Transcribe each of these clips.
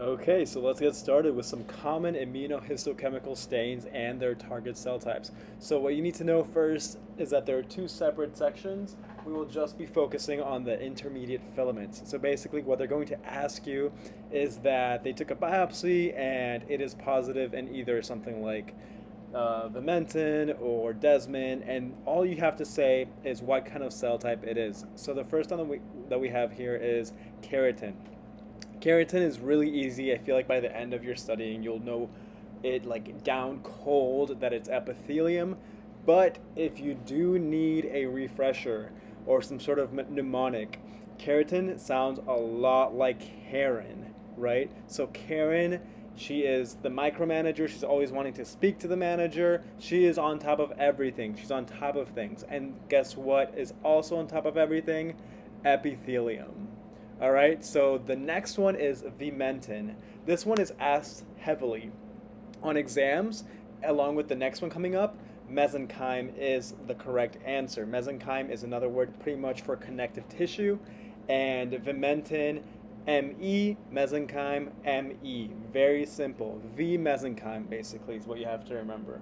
Okay, so let's get started with some common immunohistochemical stains and their target cell types. So what you need to know first is that there are two separate sections. We will just be focusing on the intermediate filaments. So basically what they're going to ask you is that they took a biopsy and it is positive in either something like vimentin or Desmin, and all you have to say is what kind of cell type it is. So the first one that we have here is keratin. Keratin is really easy. I feel like by the end of your studying, you'll know it like down cold that it's epithelium. But if you do need a refresher or some sort of mnemonic, keratin sounds a lot like Karen, right? So Karen, she is the micromanager. She's always wanting to speak to the manager. She is on top of everything. She's on top of things. And guess what is also on top of everything? Epithelium. All right, so the next one is vimentin. This one is asked heavily on exams, along with the next one coming up. Mesenchyme is the correct answer. Mesenchyme is another word pretty much for connective tissue, and vimentin, Me, mesenchyme, Me. Very simple. V mesenchyme basically is what you have to remember.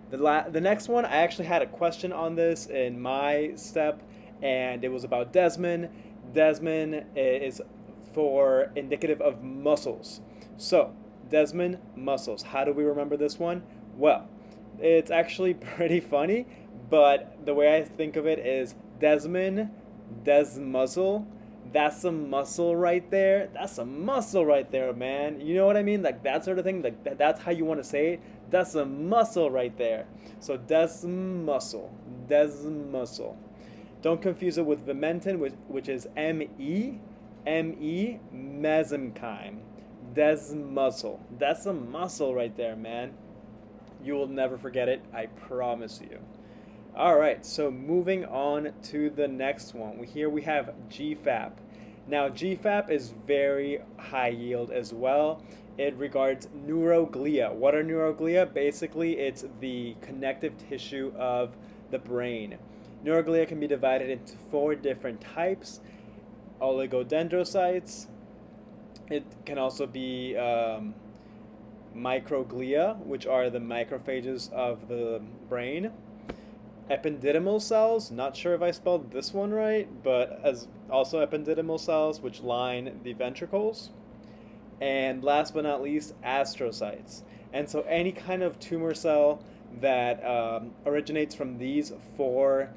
The next one, I actually had a question on this in my step, and it was about Desmin. Desmin is for indicative of muscles. So, Desmin, muscles. How do we remember this one? Well, it's actually pretty funny, but the way I think of it is Desmin, des muscle. That's a muscle right there. That's a muscle right there, man. You know what I mean? Like that sort of thing. Like that's how you want to say it. That's a muscle right there. So des muscle, des muscle. Don't confuse it with vimentin, which is Me, mesenchyme, des muscle. That's a muscle right there, man. You will never forget it, I promise you. All right, so moving on to the next one. Here we have GFAP. Now, GFAP is very high yield as well. It regards neuroglia. What are neuroglia? Basically, it's the connective tissue of the brain. Neuroglia can be divided into 4 different types. Oligodendrocytes. It can also be microglia, which are the macrophages of the brain. Ependymal cells, not sure if I spelled this one right, but as also ependymal cells, which line the ventricles. And last but not least, astrocytes. And so any kind of tumor cell that originates from these 4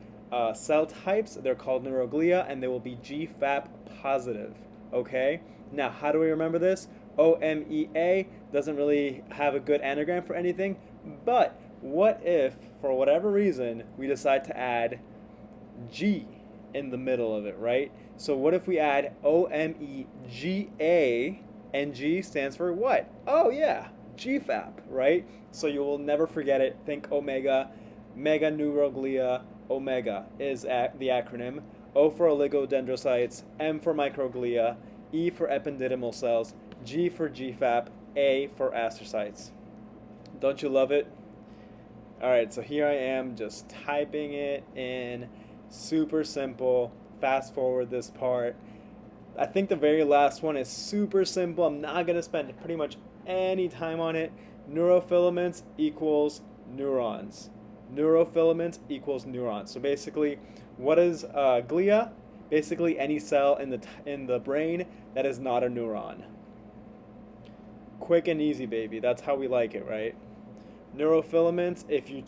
cell types, they're called neuroglia, and they will be GFAP positive. Okay? Now, how do we remember this? OMEA doesn't really have a good anagram for anything, but what if, for whatever reason, we decide to add G in the middle of it, right? So what if we add OMEGA, and G stands for what? Oh yeah, GFAP, right? So you will never forget it. Think omega, mega neuroglia, omega is the acronym. O for oligodendrocytes, M for microglia, E for ependymal cells, G for GFAP, A for astrocytes. Don't you love it? Alright, so here I am just typing it in. Super simple. Fast forward this part. I think the very last one is super simple. I'm not going to spend pretty much any time on it. Neurofilaments equals neurons. Neurofilaments equals neurons. So basically, what is glia? Basically any cell in the brain that is not a neuron. Quick and easy, baby. That's how we like it, right? Neurofilaments, if you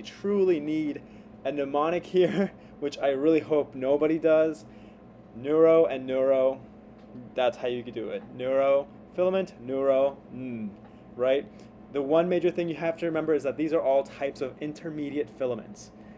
truly need a mnemonic here, which I really hope nobody does, neuro and neuro, that's how you could do it. Neuro, filament, neuro, right? The one major thing you have to remember is that these are all types of intermediate filaments.